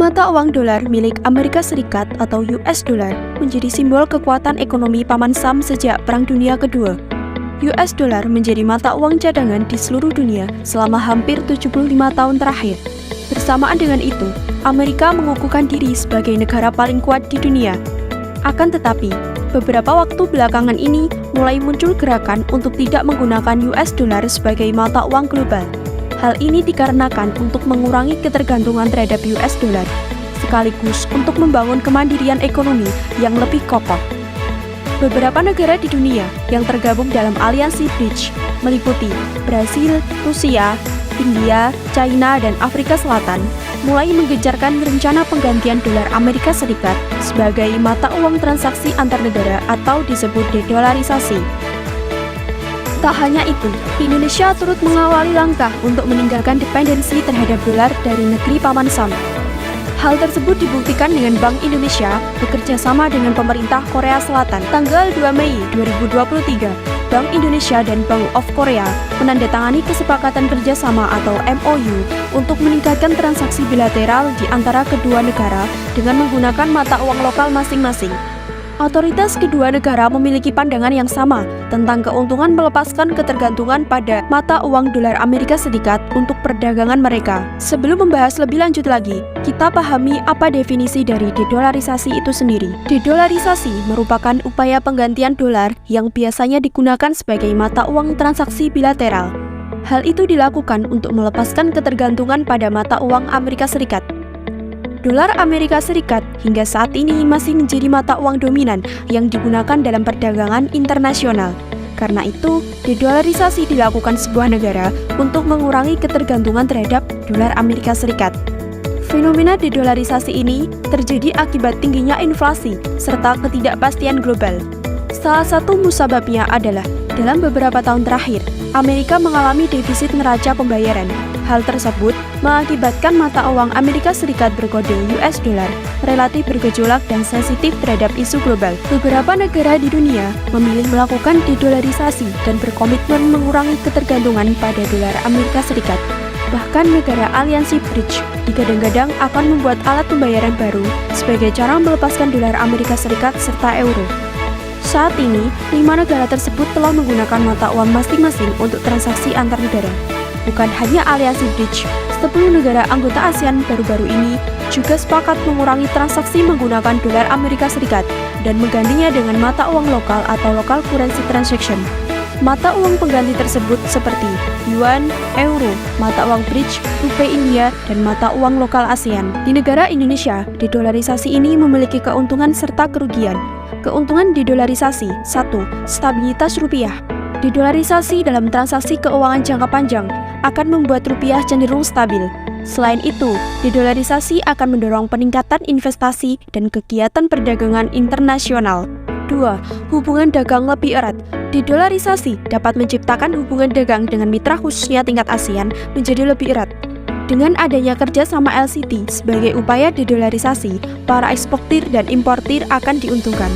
Mata uang dolar milik Amerika Serikat atau US dollar menjadi simbol kekuatan ekonomi Paman Sam sejak Perang Dunia Kedua. US dollar menjadi mata uang cadangan di seluruh dunia selama hampir 75 tahun terakhir. Bersamaan dengan itu, Amerika mengukuhkan diri sebagai negara paling kuat di dunia. Akan tetapi, beberapa waktu belakangan ini mulai muncul gerakan untuk tidak menggunakan US dollar sebagai mata uang global. Hal ini dikarenakan untuk mengurangi ketergantungan terhadap US dollar, sekaligus untuk membangun kemandirian ekonomi yang lebih kokoh. Beberapa negara di dunia yang tergabung dalam aliansi BRICS meliputi Brasil, Rusia, India, China, dan Afrika Selatan, mulai menggencarkan rencana penggantian dolar Amerika Serikat sebagai mata uang transaksi antar negara atau disebut dedolarisasi. Tak hanya itu, Indonesia turut mengawali langkah untuk meninggalkan dependensi terhadap dolar dari negeri Paman Sam. Hal tersebut dibuktikan dengan Bank Indonesia bekerja sama dengan pemerintah Korea Selatan. Tanggal 2 Mei 2023, Bank Indonesia dan Bank of Korea menandatangani kesepakatan kerjasama atau MOU untuk meningkatkan transaksi bilateral di antara kedua negara dengan menggunakan mata uang lokal masing-masing. Otoritas kedua negara memiliki pandangan yang sama tentang keuntungan melepaskan ketergantungan pada mata uang dolar Amerika Serikat untuk perdagangan mereka. Sebelum membahas lebih lanjut lagi, kita pahami apa definisi dari dedolarisasi itu sendiri. Dedolarisasi merupakan upaya penggantian dolar yang biasanya digunakan sebagai mata uang transaksi bilateral. Hal itu dilakukan untuk melepaskan ketergantungan pada mata uang Amerika Serikat. Dolar Amerika Serikat hingga saat ini masih menjadi mata uang dominan yang digunakan dalam perdagangan internasional. Karena itu, dedolarisasi dilakukan sebuah negara untuk mengurangi ketergantungan terhadap dolar Amerika Serikat. Fenomena dedolarisasi ini terjadi akibat tingginya inflasi serta ketidakpastian global. Salah satu musababnya adalah dalam beberapa tahun terakhir, Amerika mengalami defisit neraca pembayaran. Hal tersebut mengakibatkan mata uang Amerika Serikat berkode US dollar relatif bergejolak dan sensitif terhadap isu global. Beberapa negara di dunia memilih melakukan dedolarisasi dan berkomitmen mengurangi ketergantungan pada dolar Amerika Serikat. Bahkan negara aliansi BRICS digadang-gadang akan membuat alat pembayaran baru sebagai cara melepaskan dolar Amerika Serikat serta euro. Saat ini, 5 negara tersebut telah menggunakan mata uang masing-masing untuk transaksi antar negara. Bukan hanya aliansi BRICS, 10 negara anggota ASEAN baru-baru ini juga sepakat mengurangi transaksi menggunakan dolar Amerika Serikat dan menggantinya dengan mata uang lokal atau local currency transaction. Mata uang pengganti tersebut seperti yuan, euro, mata uang BRICS, rupiah India, dan mata uang lokal ASEAN. Di negara Indonesia, dedolarisasi ini memiliki keuntungan serta kerugian. Keuntungan dedolarisasi: 1. Stabilitas rupiah. Dedolarisasi dalam transaksi keuangan jangka panjang akan membuat rupiah cenderung stabil. Selain itu, dedolarisasi akan mendorong peningkatan investasi dan kegiatan perdagangan internasional. 2. Hubungan dagang lebih erat. Dedolarisasi dapat menciptakan hubungan dagang dengan mitra khususnya tingkat ASEAN menjadi lebih erat. Dengan adanya kerjasama LCT sebagai upaya dedolarisasi, para eksportir dan importir akan diuntungkan.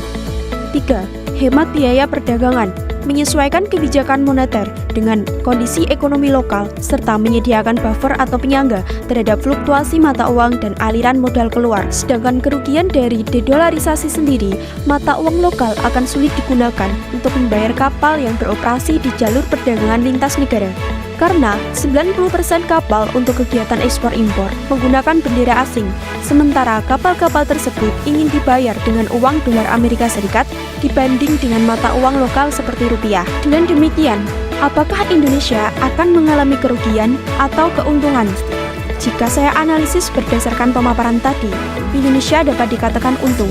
3. Hemat biaya perdagangan. Menyesuaikan kebijakan moneter dengan kondisi ekonomi lokal, serta menyediakan buffer atau penyangga terhadap fluktuasi mata uang dan aliran modal keluar. Sedangkan kerugian dari dedolarisasi sendiri, mata uang lokal akan sulit digunakan untuk membayar kapal yang beroperasi di jalur perdagangan lintas negara. Karena 90% kapal untuk kegiatan ekspor-impor menggunakan bendera asing, sementara kapal-kapal tersebut ingin dibayar dengan uang dolar Amerika Serikat dibanding dengan mata uang lokal seperti rupiah. Dengan demikian, apakah Indonesia akan mengalami kerugian atau keuntungan? Jika saya analisis berdasarkan pemaparan tadi, Indonesia dapat dikatakan untung.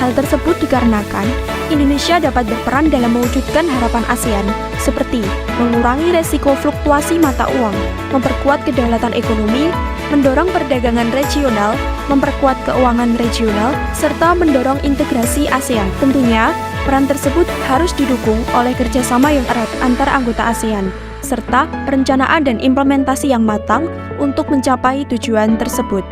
Hal tersebut dikarenakan Indonesia dapat berperan dalam mewujudkan harapan ASEAN, seperti mengurangi resiko fluktuasi mata uang, memperkuat kedaulatan ekonomi, mendorong perdagangan regional, memperkuat keuangan regional, serta mendorong integrasi ASEAN. Tentunya, peran tersebut harus didukung oleh kerjasama yang erat antar anggota ASEAN, serta perencanaan dan implementasi yang matang untuk mencapai tujuan tersebut.